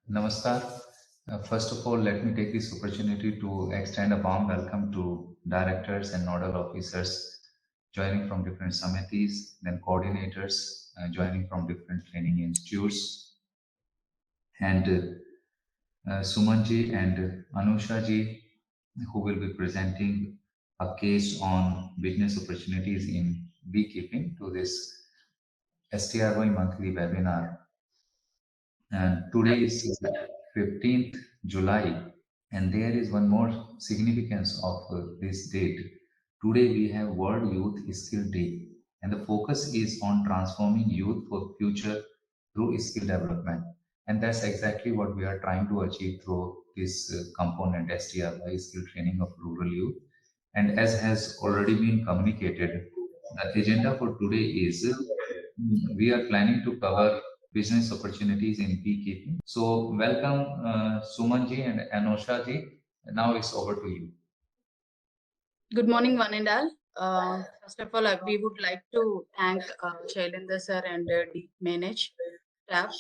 Namaskar. First of all, let me take this opportunity to extend a warm welcome to directors and nodal officers joining from different SAMETIs, then coordinators joining from different training institutes, and Sumanji and Anushaji, who will be presenting a case on business opportunities in beekeeping to this STRY monthly webinar. And today is 15th July. And there is one more significance of this date. Today we have World Youth Skill Day, and the focus is on transforming youth for future through skill development. And that's exactly what we are trying to achieve through this component STRY, skill training of rural youth. And as has already been communicated, the agenda for today is we are planning to cover business opportunities in beekeeping. So welcome Sumanji and Anoshaji. Now it's over to you. Good morning, one and all. First of all, we would like to thank Shailendra sir and the manage staff.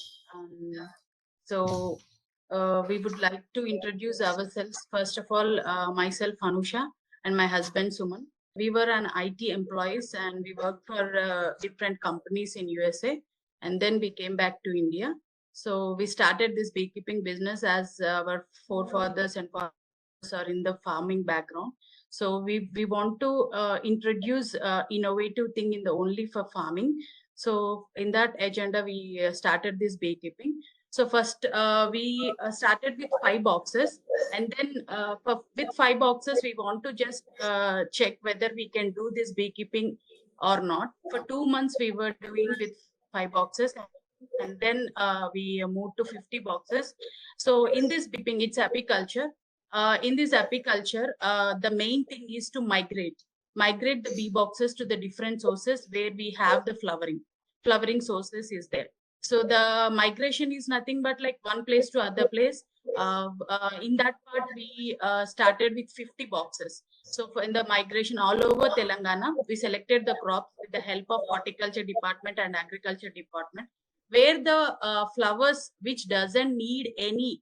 We would like to introduce ourselves. First of all, myself, Anusha, and my husband, Suman. We were an IT employees and we worked for different companies in USA. And then we came back to India. So we started this beekeeping business as our forefathers and fathers are in the farming background. So we want to introduce innovative thing in the only for farming. So in that agenda, we started this beekeeping. So first, we started with 5 boxes, and then with 5 boxes, we want to just check whether we can do this beekeeping or not. For 2 months, we were doing with 5 boxes, and then we moved to 50 boxes. So in this beekeeping, it's apiculture. In this apiculture, the main thing is to migrate the bee boxes to the different sources where we have the flowering sources is there. So the migration is nothing but like one place to other place. In that part, we started with 50 boxes. So in the migration all over Telangana, we selected the crops with the help of horticulture department and agriculture department, where the flowers which doesn't need any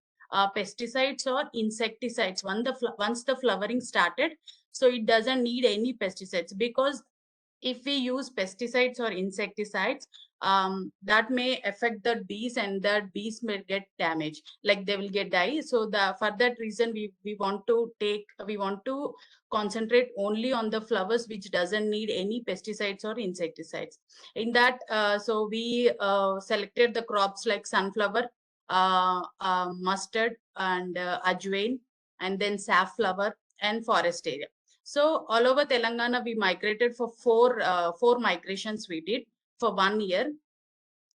pesticides or insecticides once the flowering started, so it doesn't need any pesticides, because if we use pesticides or insecticides, that may affect the bees and the bees may get damaged, like they will get die. So for that reason, we want to concentrate only on the flowers which doesn't need any pesticides or insecticides. In that, so we selected the crops like sunflower, mustard, and ajwain, and then safflower and forest area. So all over Telangana, we migrated for four migrations we did for 1 year.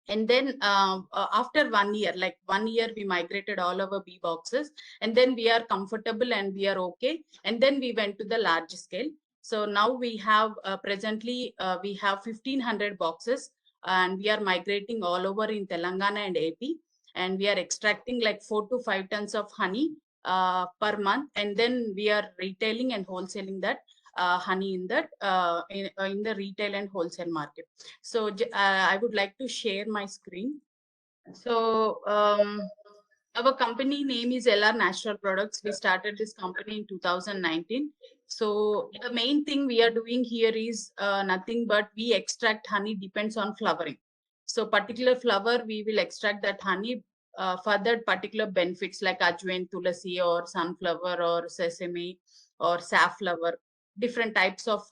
And then after 1 year, like 1 year, we migrated all our bee boxes, and then we are comfortable and we are okay. And then we went to the large scale. So now we have presently we have 1500 boxes, and we are migrating all over in Telangana and AP, and we are extracting like 4 to 5 tons of honey per month, and then we are retailing and wholesaling that honey in that in the retail and wholesale market. So I would like to share my screen. So our company name is LR Natural Products. We started this company in 2019. So the main thing we are doing here is nothing but we extract honey, depends on flowering. So particular flower, we will extract that honey for that particular benefits like ajwain, tulasi, or sunflower, or sesame, or safflower. Different types of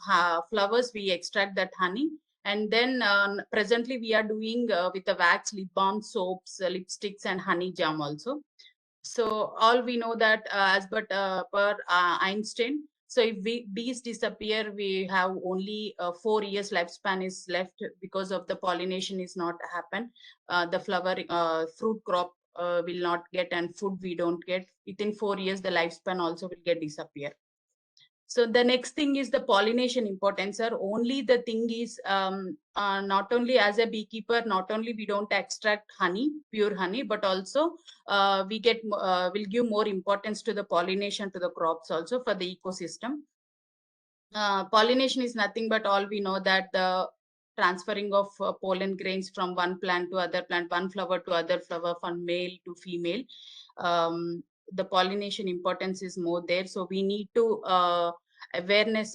flowers, we extract that honey. And then presently we are doing with the wax, lip balm, soaps, lipsticks, and honey jam also. So all we know that as per Einstein, so if bees disappear, we have only 4 years lifespan is left, because of the pollination is not happen. The flower fruit crop will not get, and food we don't get. Within 4 years, the lifespan also will get disappear. So the next thing is the pollination importance, sir. Only the thing is, not only as a beekeeper, not only we don't extract honey, pure honey, but also we will give more importance to the pollination to the crops also for the ecosystem. Pollination is nothing but all we know that the transferring of pollen grains from one plant to other plant, one flower to other flower, from male to female. The pollination importance is more there. So we need to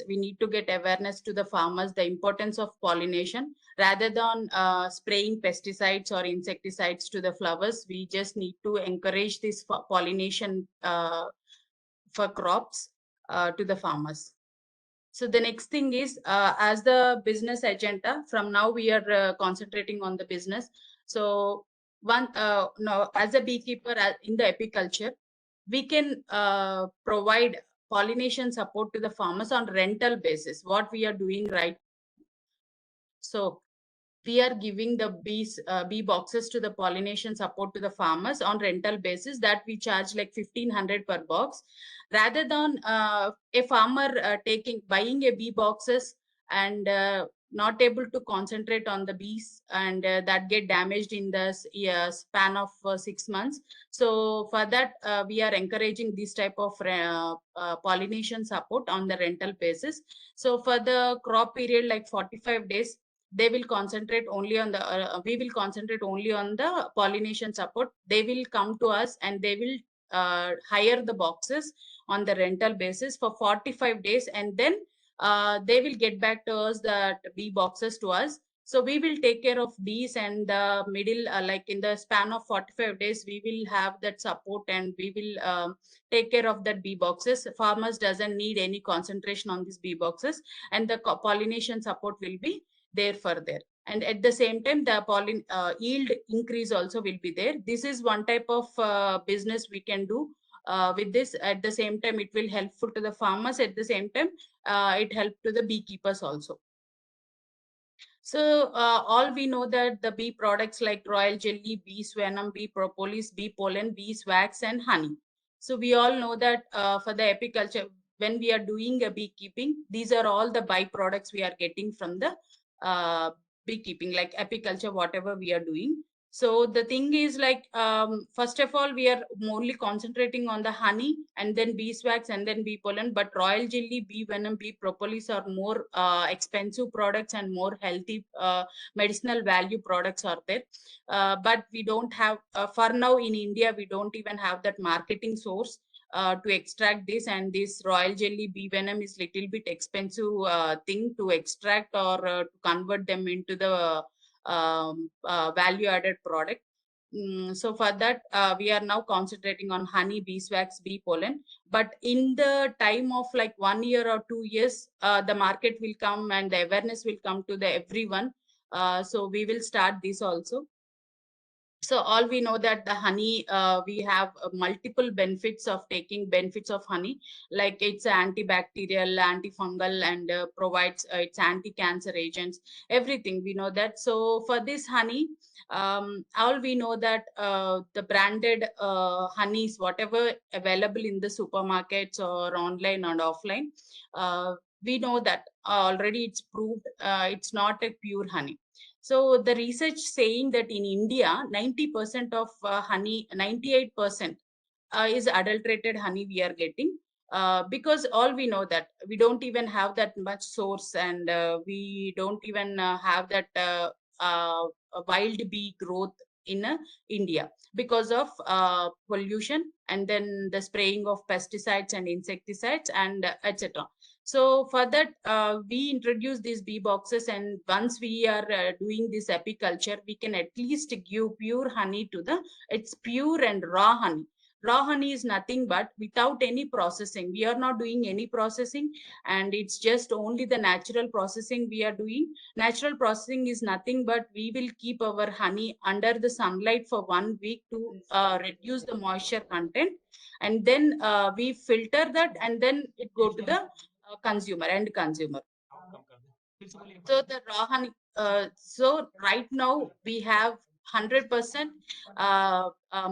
we need to get awareness to the farmers, the importance of pollination. Rather than spraying pesticides or insecticides to the flowers, we just need to encourage this pollination for crops to the farmers. So the next thing is, as the business agenda, from now we are concentrating on the business. So now as a beekeeper in the apiculture, we can provide pollination support to the farmers on rental basis, what we are doing right now. So we are giving the bee boxes to the pollination support to the farmers on rental basis, that we charge like 1,500 per box. Rather than a farmer buying a bee boxes and not able to concentrate on the bees, and that get damaged in the span of 6 months. So for that, we are encouraging this type of pollination support on the rental basis. So for the crop period, like 45 days, they will concentrate only on the we will concentrate only on the pollination support. They will come to us and they will hire the boxes on the rental basis for 45 days, and then they will get back to us the bee boxes to us. So we will take care of bees, and the middle like in the span of 45 days we will have that support, and we will take care of that bee boxes. Farmers doesn't need any concentration on these bee boxes, and the pollination support will be there further. And at the same time, the pollen yield increase also will be there. This is one type of business we can do with this. At the same time, it will helpful to the farmers. At the same time, it help to the beekeepers also. So all we know that the bee products like royal jelly, bee venom, bee propolis, bee pollen, beeswax, and honey. So we all know that for the apiculture, when we are doing a beekeeping, these are all the byproducts we are getting from the beekeeping, like apiculture, whatever we are doing. So the thing is, like, first of all, we are only concentrating on the honey, and then beeswax, and then bee pollen. But royal jelly, bee venom, bee propolis are more expensive products and more healthy medicinal value products are there. But we don't have, for now in India, we don't even have that marketing source to extract this. And this royal jelly, bee venom is little bit expensive thing to extract or to convert them into the value added product. So for that, we are now concentrating on honey, beeswax, bee pollen. But in the time of like 1 year or 2 years, the market will come and the awareness will come to the everyone. So we will start this also. So all we know that the honey, we have multiple benefits of taking benefits of honey, like it's antibacterial, antifungal, and provides its anti-cancer agents, everything we know that. So for this honey, all we know that the branded honeys, whatever available in the supermarkets or online and offline, we know that already it's proved it's not a pure honey. So the research saying that in India, 90% of honey, 98% is adulterated honey we are getting, because all we know that we don't even have that much source, and we don't even have that wild bee growth in India because of pollution, and then the spraying of pesticides and insecticides, and etc. So for that, we introduce these bee boxes, and once we are doing this apiculture, we can at least give pure honey to the, it's pure and raw honey. Raw honey is nothing but without any processing. We are not doing any processing, and it's just only the natural processing we are doing. Natural processing is nothing but we will keep our honey under the sunlight for 1 week to reduce the moisture content, and then we filter that, and then it go to the consumer, end consumer. So the raw honey, so right now we have 100%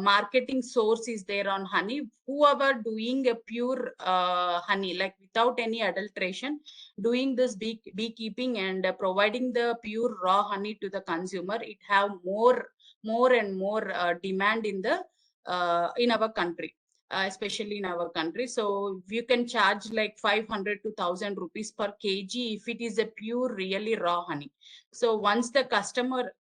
marketing source is there on honey. Whoever doing a pure honey, like without any adulteration, doing this beekeeping and providing the pure raw honey to the consumer, it have more and more demand in the in our country. especially in our country. So you can charge like 500 to 1000 rupees per kg if it is a pure, really raw honey. So once the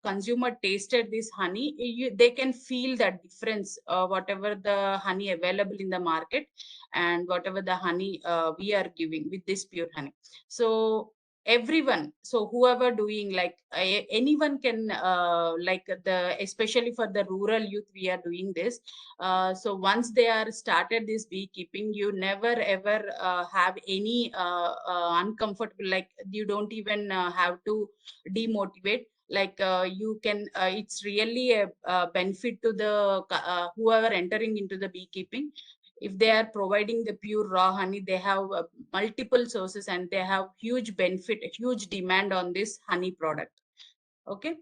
consumer tasted this honey, they can feel that difference, whatever the honey available in the market and whatever the honey we are giving with this pure honey. So everyone, so whoever doing, like anyone can, especially for the rural youth, we are doing this. So once they are started this beekeeping, you never ever have any uncomfortable, like you don't even have to demotivate. Like you can, it's really a benefit to the whoever entering into the beekeeping. If they are providing the pure raw honey, they have multiple sources and they have huge benefit, huge demand on this honey product. Okay.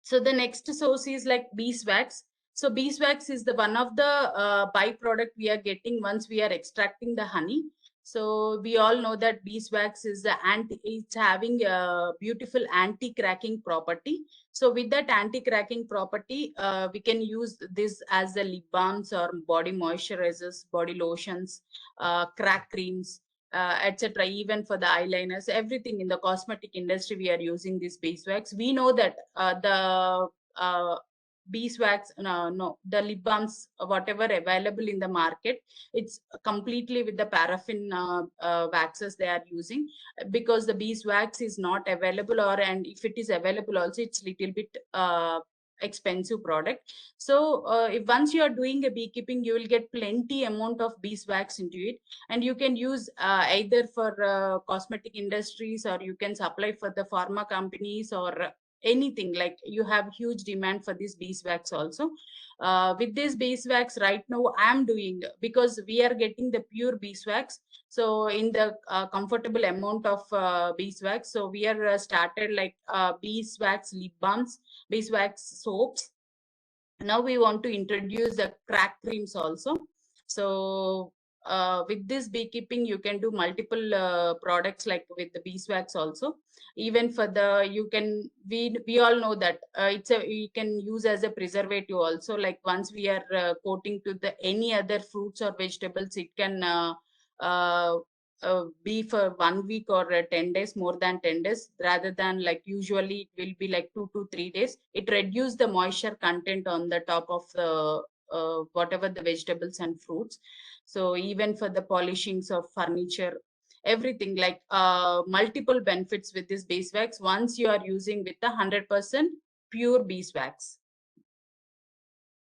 So the next source is like beeswax. So beeswax is the one of the byproduct we are getting once we are extracting the honey. So we all know that beeswax is the it's having a beautiful anti-cracking property. So with that anti-cracking property, we can use this as the lip balms or body moisturizers, body lotions, crack creams, etc. Even for the eyeliners, everything in the cosmetic industry, we are using this beeswax. We know that the beeswax, the lip balms, whatever available in the market, it's completely with the paraffin waxes they are using, because the beeswax is not available, or and if it is available also, it's little bit expensive product. So if once you are doing a beekeeping, you will get plenty amount of beeswax into it, and you can use either for cosmetic industries, or you can supply for the pharma companies, or anything. Like you have huge demand for this beeswax also. With this beeswax right now I'm doing, because we are getting the pure beeswax, so in the comfortable amount of beeswax, so we are started like beeswax lip balms, beeswax soaps. Now we want to introduce the crack creams also. So with this beekeeping, you can do multiple products, like with the beeswax also. Even for the, you can, we all know that it's a, you can use as a preservative also. Like once we are coating to the any other fruits or vegetables, it can uh, be for 1 week or 10 days, more than 10 days, rather than like usually it will be like 2 to 3 days. It reduce the moisture content on the top of the whatever the vegetables and fruits. So even for the polishings of furniture, everything, like multiple benefits with this beeswax once you are using with the 100% pure beeswax.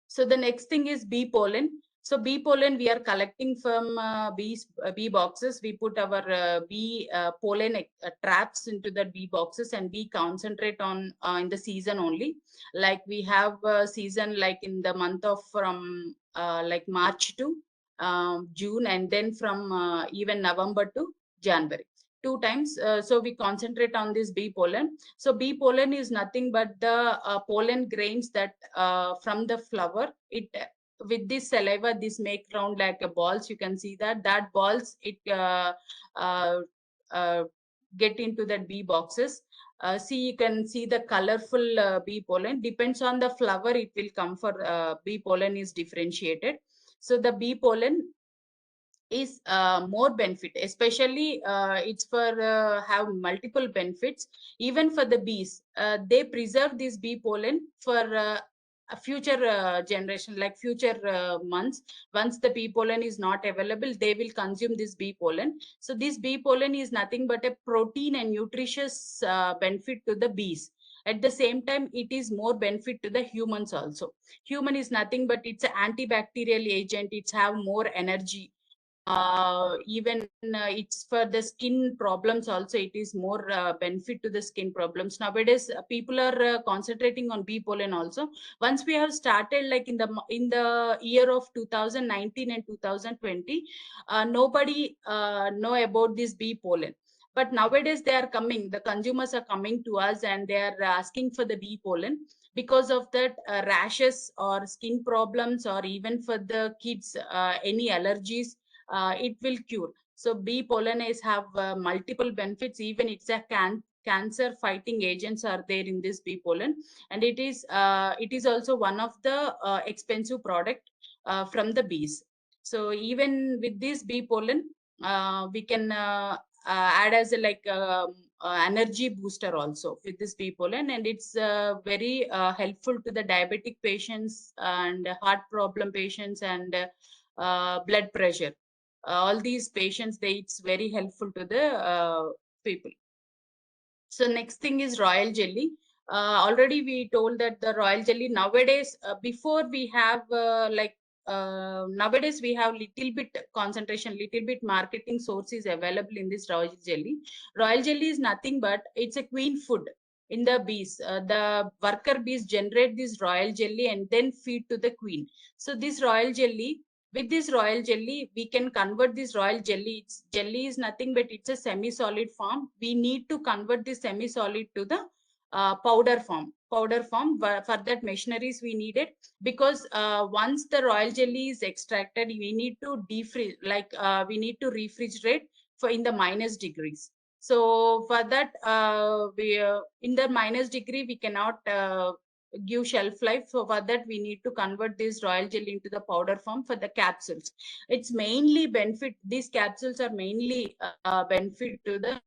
So the next thing is bee pollen. So bee pollen we are collecting from bee boxes. We put our bee pollen traps into the bee boxes, and we concentrate on in the season only. Like we have a season like in the month of from like March to June, and then from even November to January. 2 times. So we concentrate on this bee pollen. So bee pollen is nothing but the pollen grains that from the flower. It with this saliva, this make round like a balls. You can see that balls it uh, uh, get into that bee boxes. See, you can see the colorful bee pollen. Depends on the flower, it will come for bee pollen is differentiated. So the bee pollen is more benefit, especially it's for have multiple benefits. Even for the bees, they preserve this bee pollen for a future generation, like future months. Once the bee pollen is not available, they will consume this bee pollen. So this bee pollen is nothing but a protein and nutritious benefit to the bees. At the same time, it is more benefit to the humans also. Human is nothing but it's an antibacterial agent. It's have more energy. Even it's for the skin problems also, it is more benefit to the skin problems. Nowadays people are concentrating on bee pollen also. Once we have started like in the year of 2019 and 2020, nobody know about this bee pollen. But nowadays they are coming, the consumers are coming to us, and they are asking for the bee pollen. Because of that, rashes or skin problems, or even for the kids any allergies, it will cure. So bee pollen is have multiple benefits. Even it's a cancer fighting agents are there in this bee pollen, and it is also one of the expensive product from the bees. So even with this bee pollen, we can add as a energy booster also with this bee pollen, and it's very helpful to the diabetic patients and heart problem patients and blood pressure. All these patients, it's very helpful to the people. So next thing is royal jelly. Already we told that the royal jelly nowadays, before we have nowadays we have little bit concentration, little bit marketing sources available in this royal jelly. Royal jelly is nothing but it's a queen food in the bees. The worker bees generate this royal jelly and then feed to the queen. So this royal jelly, with this royal jelly, we can convert this royal jelly. Jelly is nothing but it's a semi-solid form. We need to convert this semi-solid to the powder form. Powder form. For that, machineries we needed, because once the royal jelly is extracted, we need to defreeze, we need to refrigerate for in the minus degrees. So for that, we in the minus degree we cannot give shelf life. So for that, we need to convert this royal jelly into the powder form for the capsules. It's mainly benefit, these capsules are mainly benefit to the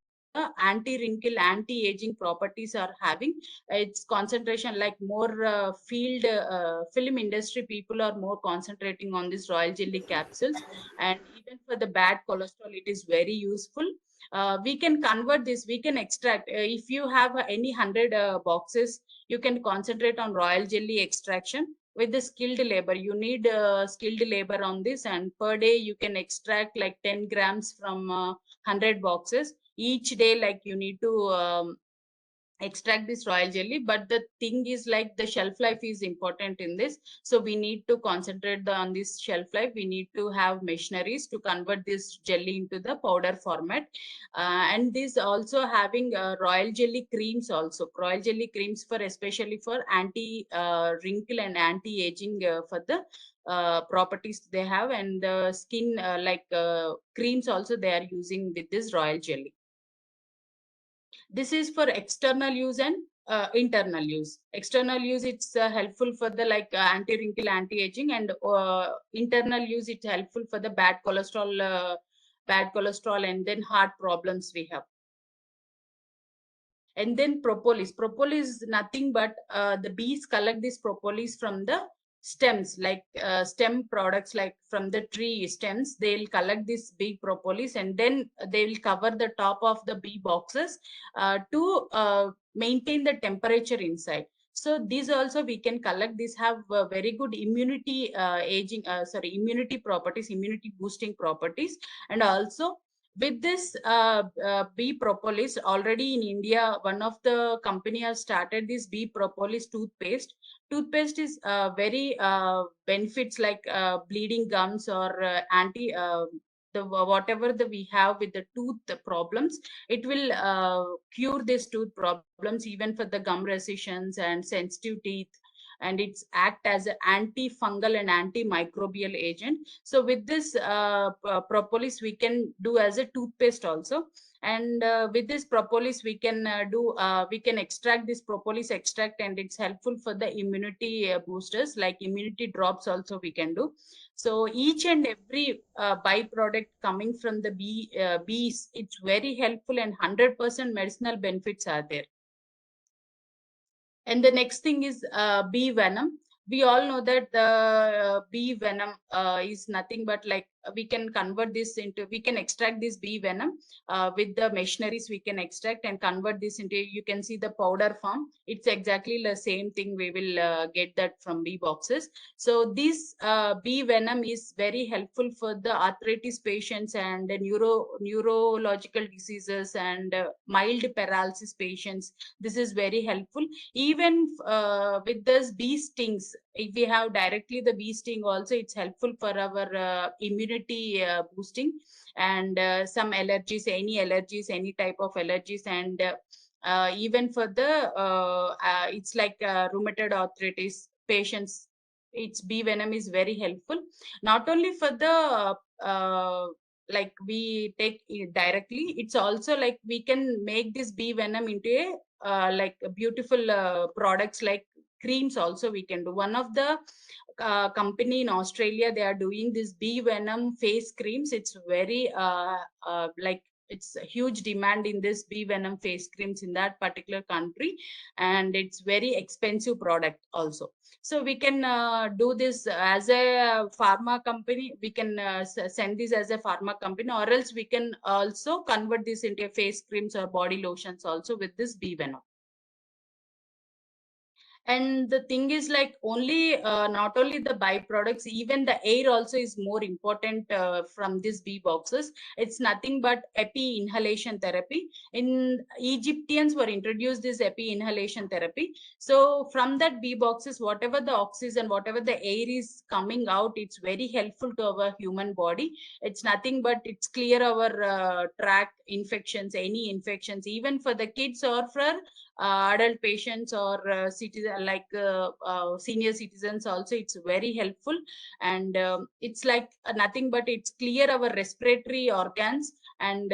anti-wrinkle, anti-aging properties are having. Its concentration, like more film industry people are more concentrating on this royal jelly capsules, and even for the bad cholesterol it is very useful. We can convert this, we can extract, if you have any 100 boxes, you can concentrate on royal jelly extraction with the skilled labor. You need skilled labor on this, and per day you can extract like 10 grams from 100 boxes each day. Like you need to extract this royal jelly, but the thing is like the shelf life is important in this, so we need to concentrate on this shelf life. We need to have machineries to convert this jelly into the powder format, and this also having royal jelly creams also. Royal jelly creams for especially for anti wrinkle and anti-aging for the properties they have, and the skin creams also they are using with this royal jelly. This is for external use and internal use. External use, it's helpful for the anti-wrinkle, anti-aging, and internal use, it's helpful for the bad cholesterol, and then heart problems we have. And then propolis. Propolis is nothing but the bees collect this propolis from the stems, stem products, like from the tree stems. They'll collect this bee propolis, and then they will cover the top of the bee boxes to maintain the temperature inside. So these also we can collect. These have very good immunity immunity properties, immunity boosting properties. And also with this bee propolis, already in India, one of the company has started this bee propolis toothpaste. Toothpaste is very benefits, like bleeding gums or anti whatever we have with the tooth problems. It will cure these tooth problems, even for the gum recessions and sensitive teeth, and it's act as an antifungal and antimicrobial agent. So with this propolis, we can do as a toothpaste also. And with this propolis, we can we can extract this propolis extract, and it's helpful for the immunity boosters, like immunity drops also we can do. So each and every byproduct coming from the bees, it's very helpful, and 100% medicinal benefits are there. And the next thing is bee venom. We all know that the bee venom is nothing but we can convert this into, we can extract this bee venom with the machineries. We can extract and convert this into, you can see the powder form. It's exactly the same thing. We will get that from bee boxes. So this bee venom is very helpful for the arthritis patients and neurological diseases and mild paralysis patients. This is very helpful. Even with this bee stings, if we have directly the bee sting also, it's helpful for our immunity boosting, and some allergies, any type of allergies, and even for the it's like rheumatoid arthritis patients, its bee venom is very helpful. Not only for the like we take it directly. It's also like we can make this bee venom into a like a beautiful products like creams also we can do. One of the company in Australia, they are doing this bee venom face creams. It's very like it's a huge demand in this bee venom face creams in that particular country, and it's very expensive product also. So we can do this as a pharma company. We can send this as a pharma company, or else we can also convert this into face creams or body lotions also with this bee venom. And the thing is like only not only the byproducts, even the air also is more important from these bee boxes. It's nothing but Epi Inhalation Therapy. In Egyptians were introduced this Epi Inhalation Therapy. So from that bee boxes, whatever the oxygen, whatever the air is coming out, it's very helpful to our human body. It's nothing but it's clear our tract infections, any infections, even for the kids or for adult patients or citizen like senior citizens also. It's very helpful, and it's like nothing but it's clear our respiratory organs, and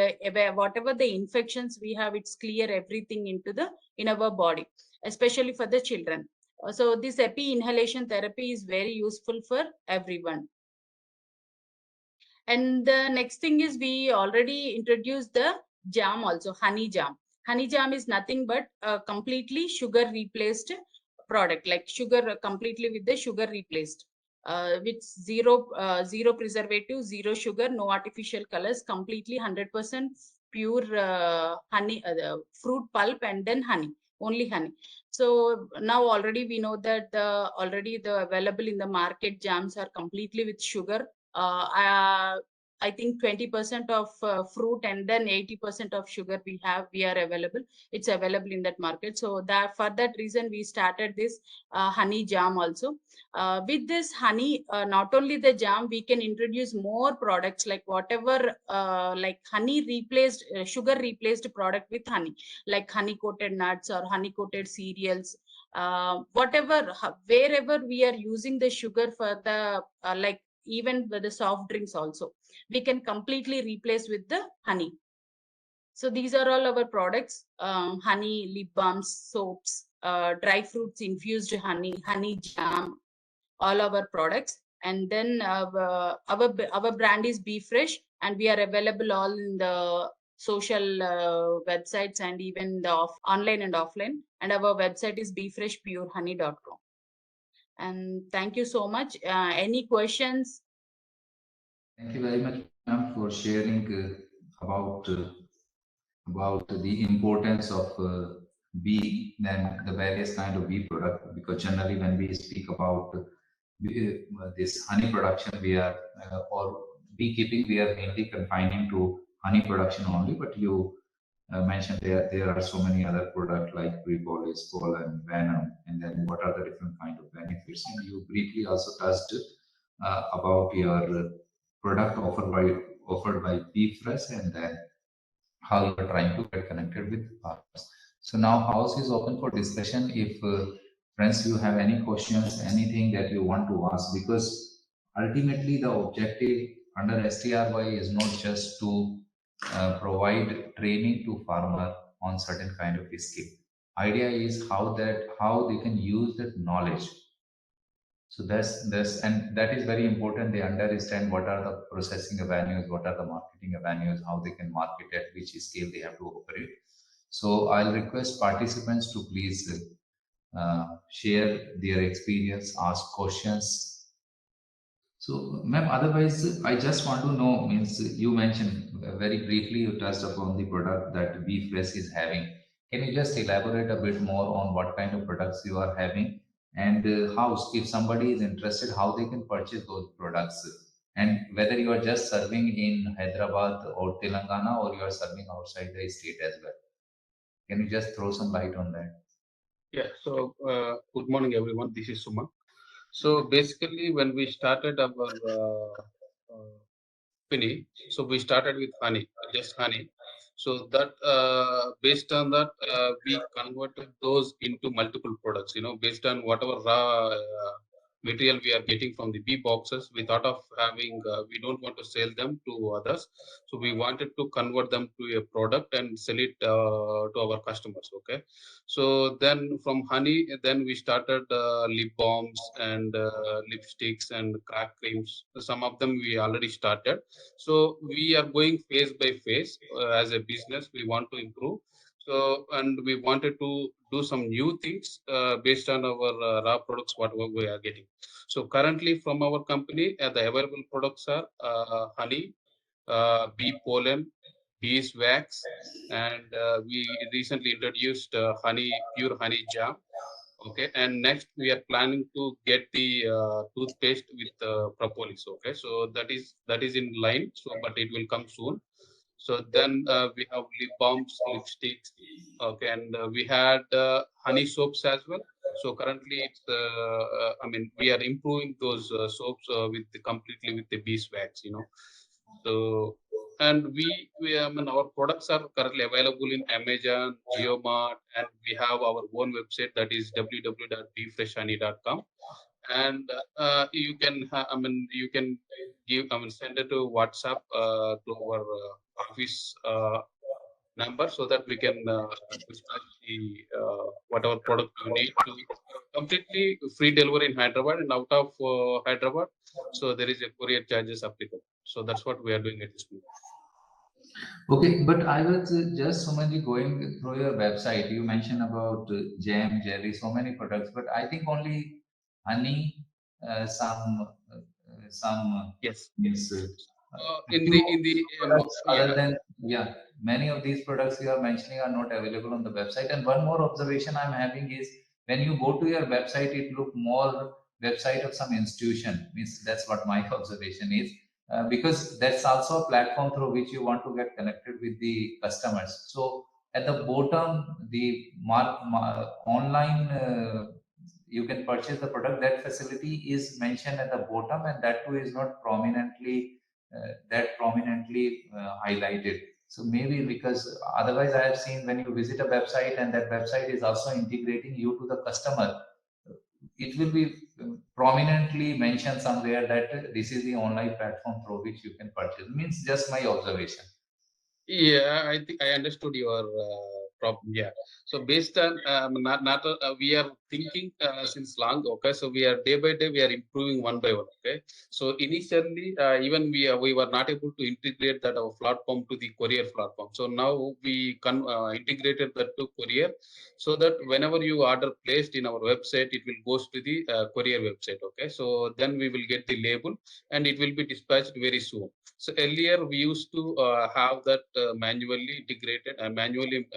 whatever the infections we have, it's clear everything into the in our body, especially for the children. So this Epi Inhalation Therapy is very useful for everyone. And the next thing is we already introduced the jam also, honey jam. Honey jam is nothing but a completely sugar replaced product, like sugar completely with the sugar replaced. With zero preservative, zero sugar, no artificial colors, completely 100% pure honey, fruit pulp, and then honey, only honey. So now already we know that already the available in the market jams are completely with sugar. I think 20% of fruit and then 80% of sugar we are available. It's available in that market. So that for that reason we started this honey jam also. With this honey, not only the jam, we can introduce more products like whatever like honey replaced sugar replaced product with honey, like honey coated nuts or honey coated cereals. Whatever wherever we are using the sugar for the like even with the soft drinks also, we can completely replace with the honey. So these are all our products: honey, lip balms, soaps, dry fruits infused honey, honey jam, all our products. And then our brand is Be Fresh, and we are available all in the social websites and even the online and offline. And our website is befreshpurehoney.com. And thank you so much. Any questions? Thank you very much, ma'am, for sharing about the importance of bee and the various kind of bee product. Because generally, when we speak about this honey production, we are or beekeeping, we are mainly confining to honey production only. But you mentioned there are so many other products like Propolis, Pollen, venom, and then what are the different kind of benefits. And you briefly also touched about your product offered by Beeswax, and then how you are trying to get connected with partners. So now house is open for discussion. If friends, you have any questions, anything that you want to ask, because ultimately the objective under STRY is not just to provide training to farmer on certain kind of skill. Idea is how they can use that knowledge. So and that is very important. They understand what are the processing avenues, what are the marketing avenues, how they can market at which scale they have to operate. So I'll request participants to please share their experience, ask questions. So, ma'am, otherwise, I just want to know, means you mentioned very briefly, you touched upon the product that Beeswax is having. Can you just elaborate a bit more on what kind of products you are having, and how, if somebody is interested, how they can purchase those products, and whether you are just serving in Hyderabad or Telangana, or you are serving outside the state as well? Can you just throw some light on that? Yeah, so good morning, everyone. This is Suma. So basically, when we started our Pini, so we started with honey, just honey. So that based on that, we converted those into multiple products. Based on whatever raw material we are getting from the bee boxes, we thought of having, we don't want to sell them to others. So we wanted to convert them to a product and sell it to our customers. Okay. So then from honey, then we started lip balms and lipsticks and crack creams. Some of them we already started. So we are going phase by phase as a business. We want to improve. So, and we wanted to do some new things based on our raw products, whatever we are getting. So currently from our company, the available products are honey, bee pollen, beeswax, and we recently introduced pure honey jam. Okay, and next we are planning to get the toothpaste with propolis. Okay, so that is in line. So, but it will come soon. So then we have lip balms, lipsticks. Okay, and we had honey soaps as well. So currently, I mean, we are improving those soaps completely with the beeswax. So, and I mean, our products are currently available in Amazon, JioMart, and we have our own website, that is www.beefreshhoney.com. And I mean, you can send it to WhatsApp to our office number, so that we can dispatch the whatever product you need to completely free delivery in Hyderabad and out of Hyderabad. So there is a courier charges applicable. So that's what we are doing at this moment. Okay, but I was just so many going through your website. You mentioned about jam, jelly, so many products, but I think only honey, some Yes. means In few the products other yeah. than, yeah, many of these products you are mentioning are not available on the website. And one more observation I'm having is when you go to your website, it look more website of some institution. Means that's what my observation is. Because that's also a platform through which you want to get connected with the customers. So at the bottom, the online, you can purchase the product. That facility is mentioned at the bottom, and that too is not prominently highlighted. So maybe because otherwise, I have seen when you visit a website and that website is also integrating you to the customer, it will be prominently mentioned somewhere that this is the online platform through which you can purchase. Means just my observation. Yeah, I think I understood your problem. Yeah. So based on not we are thinking since long. Okay. So we are day by day we are improving one by one. Okay. So initially even we were not able to integrate that our platform to the courier platform. So now we integrated that to courier, so that whenever you order placed in our website, it will goes to the courier website. Okay. So then we will get the label and it will be dispatched very soon. So earlier we used to have that manually integrated and manually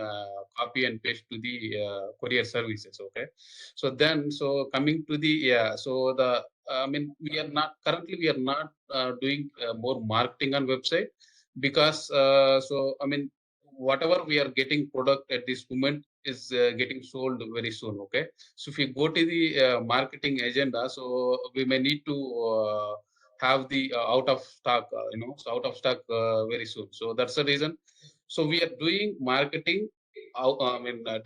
copy and paste to the courier services. Okay. So then, so coming to the, yeah, so I mean, we are not doing more marketing on website, because, so, I mean, whatever we are getting product at this moment is getting sold very soon. Okay. So if you go to the marketing agenda, so we may need to have the out of stock, so out of stock very soon. So that's the reason. So we are doing marketing,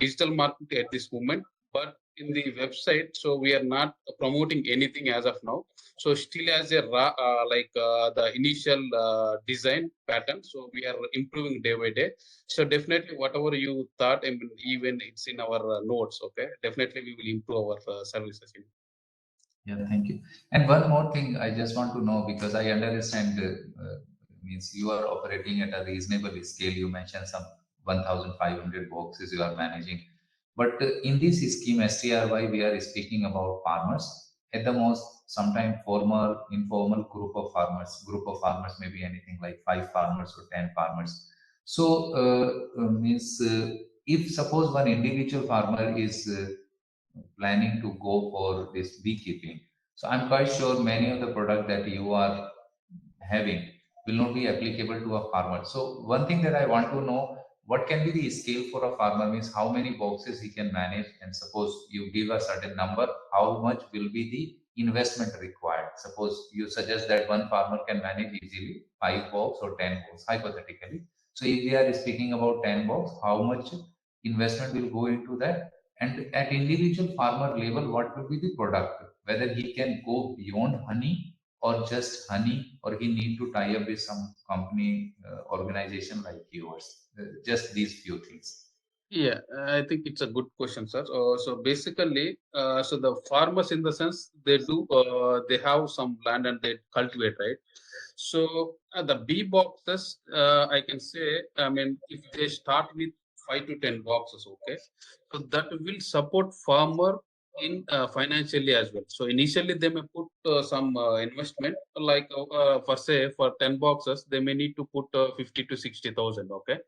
digital marketing at this moment, but in the website, so we are not promoting anything as of now. So still as a raw, the initial design pattern. So we are improving day by day. So definitely whatever you thought, I mean, even it's in our notes. Okay, definitely we will improve our services. Yeah, thank you. And one more thing I just want to know, because I understand means you are operating at a reasonable scale. You mentioned some 1,500 boxes you are managing. But in this scheme, STRY, we are speaking about farmers. At the most, sometime formal, informal group of farmers. Group of farmers may be anything like 5 farmers or 10 farmers. So, means if suppose one individual farmer is planning to go for this beekeeping. So I'm quite sure many of the product that you are having will not be applicable to a farmer. So one thing that I want to know, what can be the scale for a farmer, means how many boxes he can manage, and suppose you give a certain number, how much will be the investment required? Suppose you suggest that one farmer can manage easily 5 box or 10 box, hypothetically. So if we are speaking about 10 box, how much investment will go into that? And at individual farmer level, what will be the product whether he can go beyond honey or just honey, or he need to tie up with some company organization like yours. Just these few things. Yeah, I think it's a good question, sir. So basically, so the farmers, in the sense, they have some land and they cultivate, right? So the bee boxes, I can say, I mean, if they start with 5 to 10 boxes, okay, so that will support farmer in financially as well. So initially they may put some investment, like for say for 10 boxes, they may need to put 50 to 60,000, okay.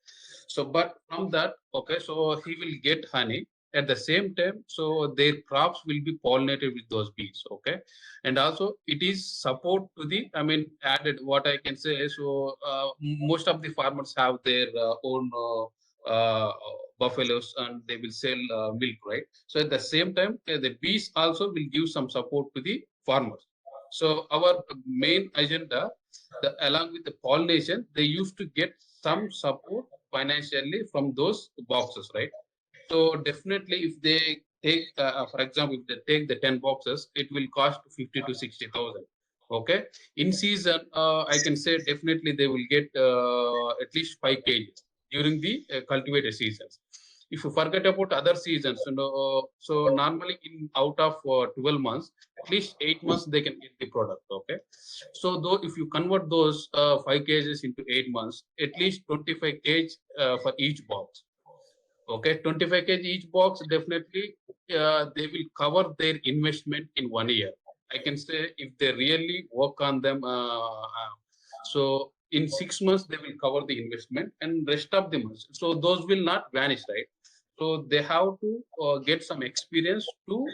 So, but from that, okay, so he will get honey at the same time. So their crops will be pollinated with those bees, okay. And also it is support to the, I mean, added, what I can say. So most of the farmers have their own buffaloes, and they will sell milk, right? So at the same time, the bees also will give some support to the farmers. So our main agenda, along with the pollination, they used to get some support financially from those boxes, right? So definitely, if they take, for example, if they take the 10 boxes, it will cost 50 to 60,000. Okay, in season, I can say definitely they will get at least 5 kg during the cultivated seasons. If you forget about other seasons, so normally in out of 12 months, at least 8 months they can get the product. Okay, so though if you convert those 5 kgs into 8 months, at least 25 kg for each box. Okay, 25 kg each box, definitely they will cover their investment in 1 year. I can say if they really work on them, so in 6 months they will cover the investment, and rest of the months, so those will not vanish, right? So they have to get some experience to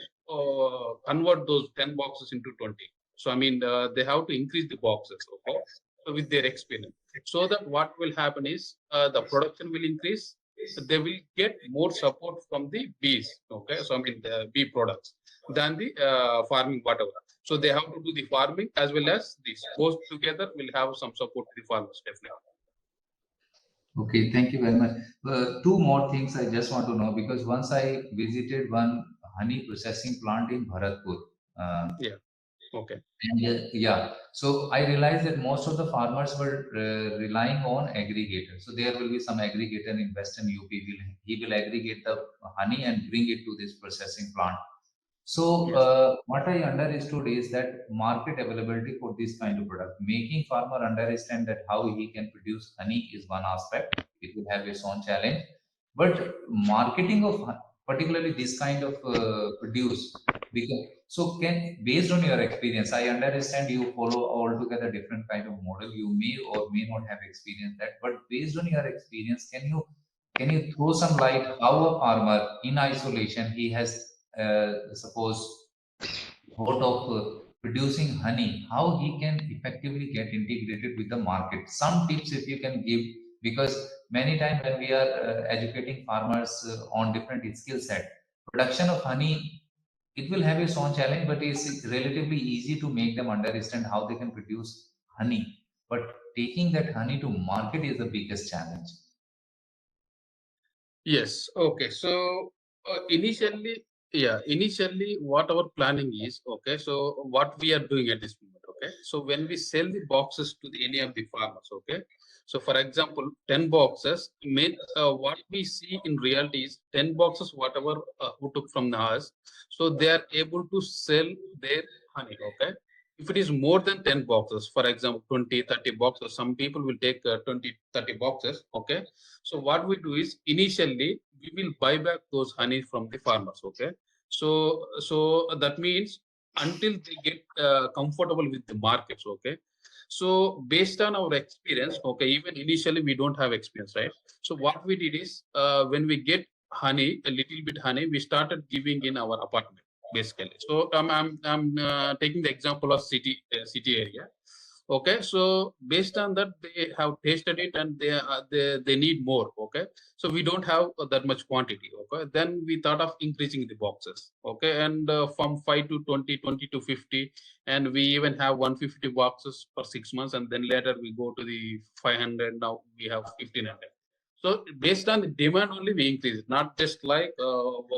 convert those 10 boxes into 20. So I mean, they have to increase the boxes, okay, so with their experience, so that what will happen is the production will increase, they will get more support from the bees. Okay, so I mean the bee products than the farming, whatever. So they have to do the farming as well as this. Both together will have some support to the farmers, definitely. Okay, thank you very much. Two more things I just want to know, because once I visited one honey processing plant in Bharatpur. Yeah. Okay. And yeah, so I realized that most of the farmers were relying on aggregators. So there will be some aggregator in Western UP. He will aggregate the honey and bring it to this processing plant. So Yes. what I understood is that market availability for this kind of product, making farmer understand that how he can produce honey is one aspect. It will have its own challenge, but marketing of particularly this kind of produce, because so can, based on your experience, I understand you follow altogether different kind of model. You may or may not have experienced that, but based on your experience, can you throw some light how a farmer in isolation he has suppose thought of producing honey, how he can effectively get integrated with the market? Some tips if you can give, because many times when we are educating farmers on different skill set, production of honey, it will have its own challenge, but it's relatively easy to make them understand how they can produce honey. But taking that honey to market is the biggest challenge. Yes. Okay. So initially, what our planning is, okay. So what we are doing at this moment, okay. So when we sell the boxes to any of the farmers, okay. So for example, 10 boxes. What we see in reality is 10 boxes. Whatever who took from us, so they are able to sell their honey, okay. If it is more than 10 boxes, for example, 20, 30 boxes, some people will take 20, 30 boxes, okay. So what we do is initially we will buy back those honey from the farmers. Okay. So that means until they get comfortable with the markets. Okay. So based on our experience, okay, even initially we don't have experience, right? So what we did is when we get honey, a little bit honey, we started giving in our apartment basically. So I'm taking the example of city area. Okay, so based on that, they have tasted it and they need more. Okay, so we don't have that much quantity. Okay, then we thought of increasing the boxes. Okay, and from 5 to 20, 20 to 50, and we even have 150 boxes for 6 months, and then later we go to the 500. Now we have 1500. So based on the demand only we increase it, not just like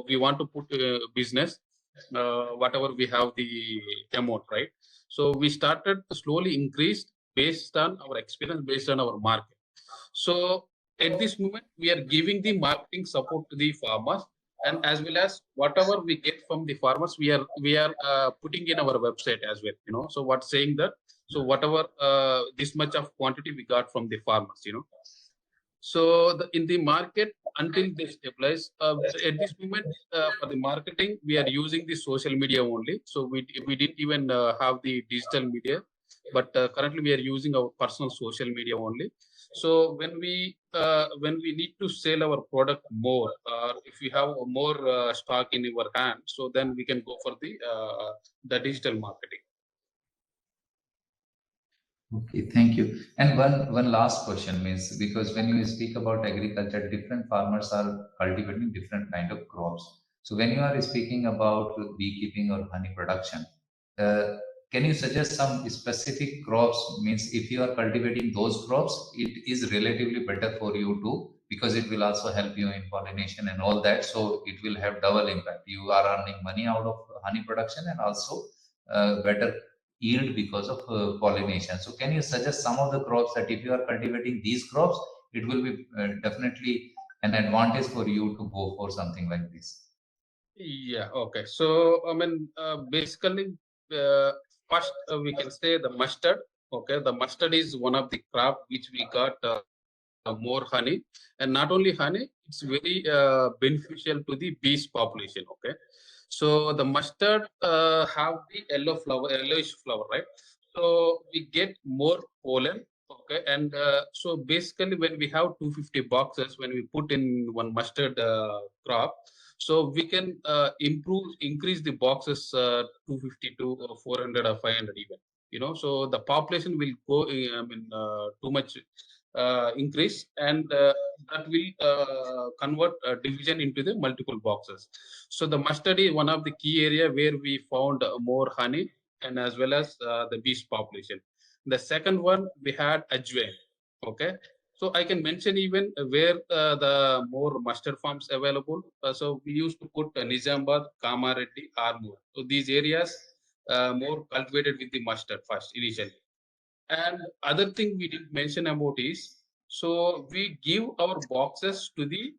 we want to put business. whatever we have the amount, right? So we started to slowly increase based on our experience, based on our market. So at this moment, we are giving the marketing support to the farmers, and as well as whatever we get from the farmers, we are putting in our website as well. So what's saying that? So whatever this much of quantity we got from the farmers, So in the market, until they stabilize, at this moment for the marketing, we are using the social media only. So we didn't even have the digital media, but currently we are using our personal social media only. So when we need to sell our product more, if we have more stock in our hand, so then we can go for the digital marketing. Okay, thank you. And one last question means, because when you speak about agriculture, different farmers are cultivating different kind of crops. So when you are speaking about beekeeping or honey production, can you suggest some specific crops? Means if you are cultivating those crops, it is relatively better for you too, because it will also help you in pollination and all that. So it will have double impact. You are earning money out of honey production and also better yield because of pollination. So can you suggest some of the crops that if you are cultivating these crops, it will be definitely an advantage for you to go for something like this? Yeah, okay. So, I mean, basically, first we can say the mustard. Okay, the mustard is one of the crop which we got more honey, and not only honey, it's very beneficial to the bees population. Okay, so the mustard have the yellowish flower, right? So we get more pollen. Okay, and so basically, when we have 250 boxes, when we put in one mustard crop, so we can increase the boxes 250 to 400 or 500 even. So the population will go. I mean, too much increase, and that will convert division into the multiple boxes. So the mustard is one of the key area where we found more honey, and as well as the bees population. The second one we had ajwain. Okay, so I can mention even where the more mustard farms available. So we used to put Nizamabad, Kamareddy, Armoor. So these areas more cultivated with the mustard first initially. And other thing we didn't mention about is, so we give our boxes to the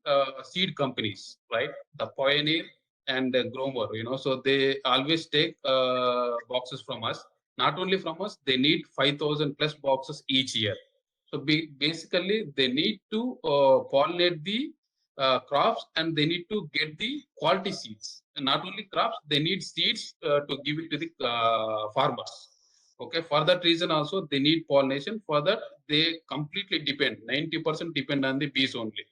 seed companies, right? The Pioneer and the Gromer, so they always take boxes from us. Not only from us, they need 5,000 plus boxes each year. So basically, they need to pollinate the crops, and they need to get the quality seeds. And not only crops, they need seeds to give it to the farmers. Okay, for that reason also they need pollination. For that, they completely depend, 90% depend on the bees only.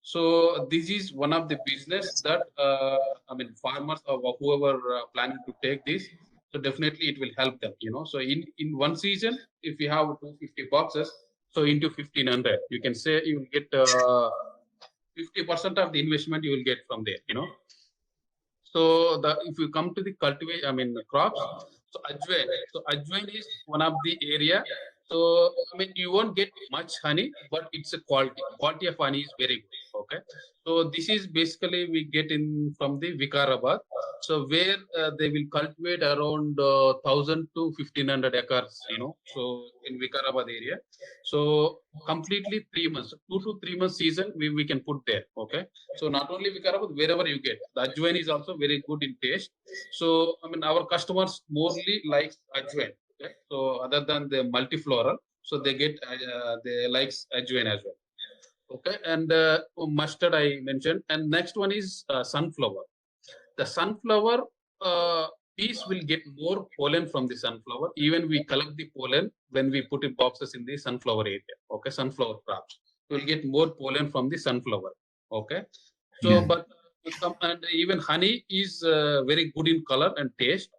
So this is one of the business that I mean, farmers or whoever planning to take this, so definitely it will help them. So in one season, if you have 250 boxes, so into 1,500, you can say you will get 50% of the investment you will get from there. So if you come to the cultivate, I mean the crops. So ajwain. So ajwain is one of the area. So I mean you won't get much honey, but it's a quality. Quality of honey is very good. Okay. So this is basically we get in from the Vikarabad. So where they will cultivate around 1,000 to 1,500 acres. So in Vikarabad area. So completely 3 months, 2 to 3 months season we can put there. Okay. So not only Vikarabad, wherever you get, the ajwain is also very good in taste. So I mean our customers mostly like ajwain. Okay. So other than the multifloral, so they get they likes ajwain as well. Okay, and mustard I mentioned, and next one is sunflower. The sunflower bees will get more pollen from the sunflower. Even we collect the pollen when we put in boxes in the sunflower area. Okay, sunflower crops. We'll get more pollen from the sunflower. Okay, so Yeah. but and even honey is very good in color and taste.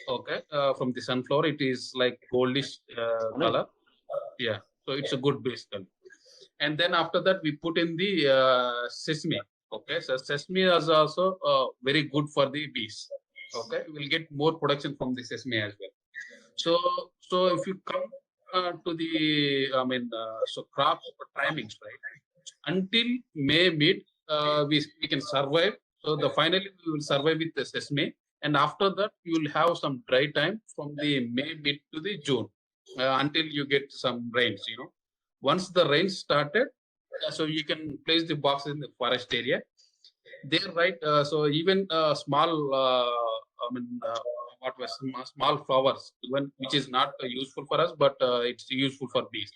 Okay, from the sunflower it is like goldish color. Yeah, so it's a good base color. And then after that we put in the sesame. Okay, so sesame is also very good for the bees. Okay, we'll get more production from the sesame as well. So if you come to the I mean so crops timings, right? Until May mid we can survive. So the finally we will survive with the sesame, and after that you will have some dry time from the May mid to the June until you get some rains. Once the rains started, so you can place the boxes in the forest area. There, right? So even small, what was small flowers, which is not useful for us, but it's useful for bees.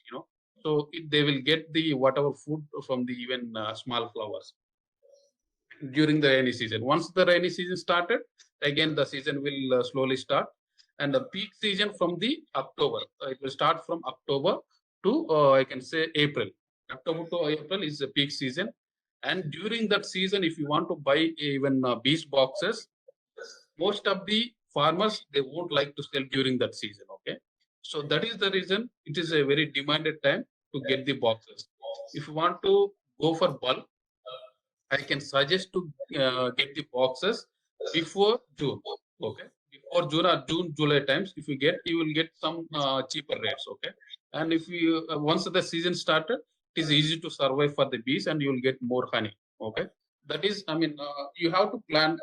So they will get the whatever food from the even small flowers during the rainy season. Once the rainy season started, again the season will slowly start, and the peak season from the October. It will start from October to I can say April. October to April is the peak season, and during that season, if you want to buy even bees boxes, most of the farmers they won't like to sell during that season. Okay, so that is the reason it is a very demanded time to get the boxes. If you want to go for bulk, I can suggest to get the boxes before June. Okay, before June or June, July times. If you will get some cheaper rates. Okay, and if you once the season started, it is easy to survive for the bees, and you will get more honey. Okay, that is, you have to plan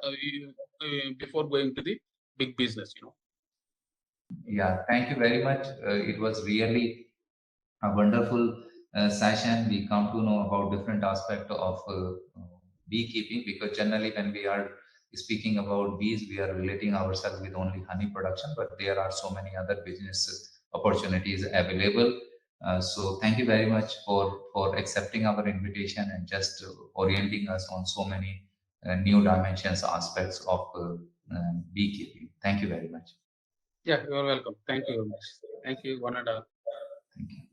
before going to the big business. Yeah, thank you very much. It was really a wonderful session. We come to know about different aspects of beekeeping, because generally when we are speaking about bees, we are relating ourselves with only honey production, but there are so many other business opportunities available. So thank you very much for accepting our invitation and just orienting us on so many new dimensions, aspects of beekeeping. Thank you very much. Yeah, you are welcome. Thank you very much. Thank you, one and all. Thank you.